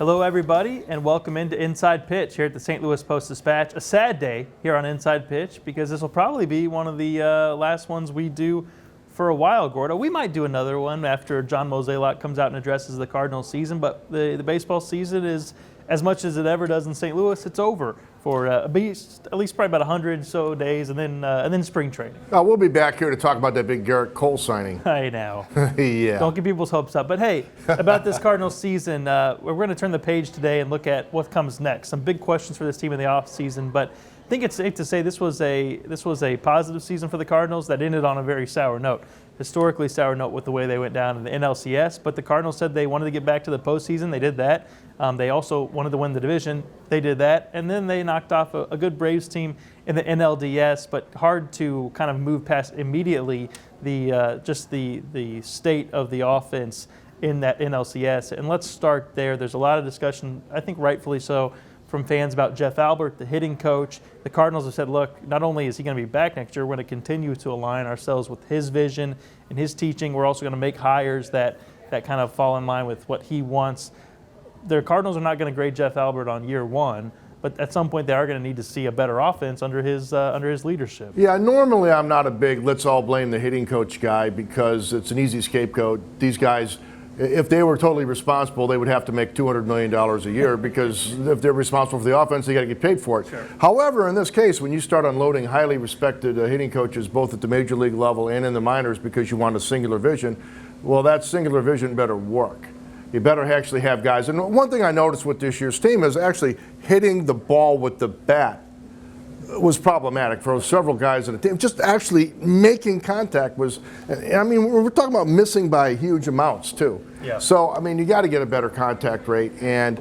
Hello, everybody, and welcome into Inside Pitch here at the St. Louis Post-Dispatch. A sad day here on Inside Pitch because this will probably be one of the last ones we do for a while, Gordo. We might do another one after John Mozeliak comes out and addresses the Cardinals season, but the baseball season is, as much as it ever does in St. Louis, it's over for at least probably about 100 or so days, and then spring training. We'll be back here to talk about that big Garrett Cole signing. I know. Yeah. Don't get people's hopes up. But hey, about this Cardinals season, we're going to turn the page today and look at what comes next. Some big questions for this team in the offseason, but I think it's safe to say this was a positive season for the Cardinals that ended on a very sour note. Historically sour note with the way they went down in the NLCS, but the Cardinals said they wanted to get back to the postseason. They did that. They also wanted to win the division. They did that. And then they knocked off a good Braves team in the NLDS, but hard to kind of move past immediately the state of the offense in that NLCS. And let's start there. There's a lot of discussion, I think rightfully so, from fans about Jeff Albert, the hitting coach. The Cardinals have said, look, not only is he going to be back next year, we're going to continue to align ourselves with his vision and his teaching. We're also going to make hires that kind of fall in line with what he wants. The Cardinals are not going to grade Jeff Albert on year one, but at some point they are going to need to see a better offense under his leadership. Yeah, normally I'm not a big let's all blame the hitting coach guy because it's an easy scapegoat. These guys, if they were totally responsible, they would have to make $200 million a year because if they're responsible for the offense, they got to get paid for it. Sure. However, in this case, when you start unloading highly respected hitting coaches both at the major league level and in the minors because you want a singular vision, well, that singular vision better work. You better actually have guys. And one thing I noticed with this year's team is actually hitting the ball with the bat was problematic for several guys in the team. Just actually making contact was, I mean, we're talking about missing by huge amounts too. Yeah. So, I mean, you got to get a better contact rate and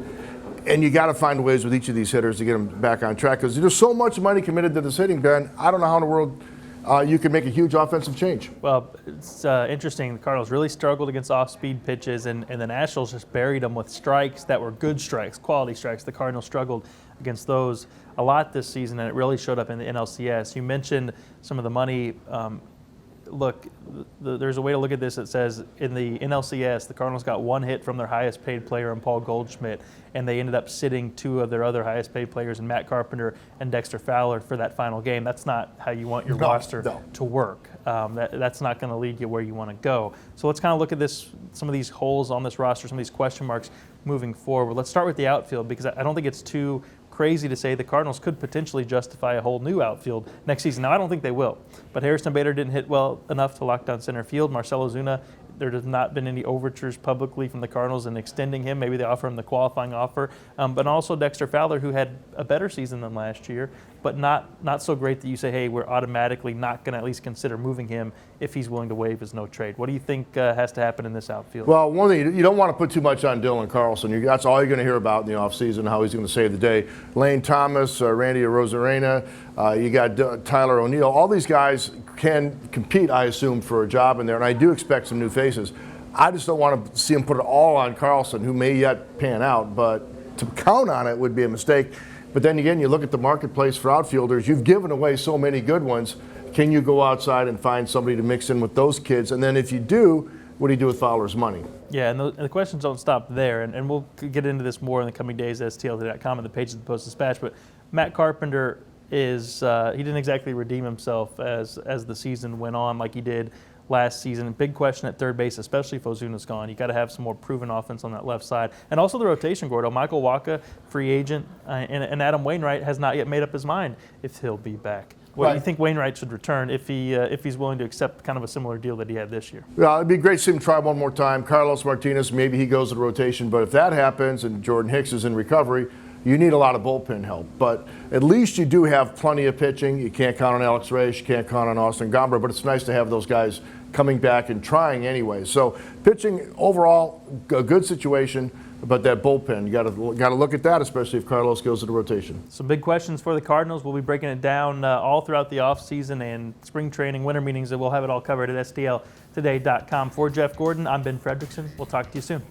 you got to find ways with each of these hitters to get them back on track because there's so much money committed to this hitting, Ben. I don't know how in the world you can make a huge offensive change. Well, it's interesting. The Cardinals really struggled against off-speed pitches, and the Nationals just buried them with strikes that were good strikes, quality strikes. The Cardinals struggled against those a lot this season, and it really showed up in the NLCS. You mentioned some of the money. Look, there's a way to look at this that says in the NLCS, the Cardinals got one hit from their highest paid player in Paul Goldschmidt, and they ended up sitting two of their other highest paid players in Matt Carpenter and Dexter Fowler for that final game. That's not how you want your roster to work. That's not going to lead you where you want to go. So let's kind of look at some of these holes on this roster, some of these question marks moving forward. Let's start with the outfield because I don't think it's too crazy to say the Cardinals could potentially justify a whole new outfield next season. Now, I don't think they will, but Harrison Bader didn't hit well enough to lock down center field. Marcell Ozuna, there has not been any overtures publicly from the Cardinals in extending him. Maybe they offer him the qualifying offer. But also Dexter Fowler, who had a better season than last year, but not so great that you say, hey, we're automatically not going to at least consider moving him if he's willing to waive his no trade. What do you think has to happen in this outfield? Well, one thing, you don't want to put too much on Dylan Carlson. That's all you're going to hear about in the offseason, how he's going to save the day. Lane Thomas, Randy Arozarena, you got Tyler O'Neill. All these guys can compete, I assume, for a job in there, and I do expect some new faces. I just don't want to see him put it all on Carlson, who may yet pan out, but to count on it would be a mistake. But then again, you look at the marketplace for outfielders, you've given away so many good ones. Can you go outside and find somebody to mix in with those kids? And then if you do, what do you do with Fowler's money? Yeah, and the questions don't stop there, and we'll get into this more in the coming days at STL.com and the page of the Post-Dispatch, but Matt Carpenter he didn't exactly redeem himself as the season went on like he did last season. Big question at third base, especially if Ozuna's gone. You got to have some more proven offense on that left side. And also the rotation, Gordo. Michael Wacha, free agent, and Adam Wainwright has not yet made up his mind if he'll be back. Well, do you think Wainwright should return if he's willing to accept kind of a similar deal that he had this year? Yeah, it'd be great to see him try one more time. Carlos Martinez, maybe he goes to the rotation, but if that happens and Jordan Hicks is in recovery, you need a lot of bullpen help. But at least you do have plenty of pitching. You can't count on Alex Reyes, you can't count on Austin Gomber, but it's nice to have those guys coming back and trying anyway. So pitching overall, a good situation. But that bullpen, you got to look at that, especially if Carlos goes to the rotation. Some big questions for the Cardinals. We'll be breaking it down all throughout the offseason and spring training, winter meetings, and we'll have it all covered at STLtoday.com. For Jeff Gordon, I'm Ben Frederickson. We'll talk to you soon.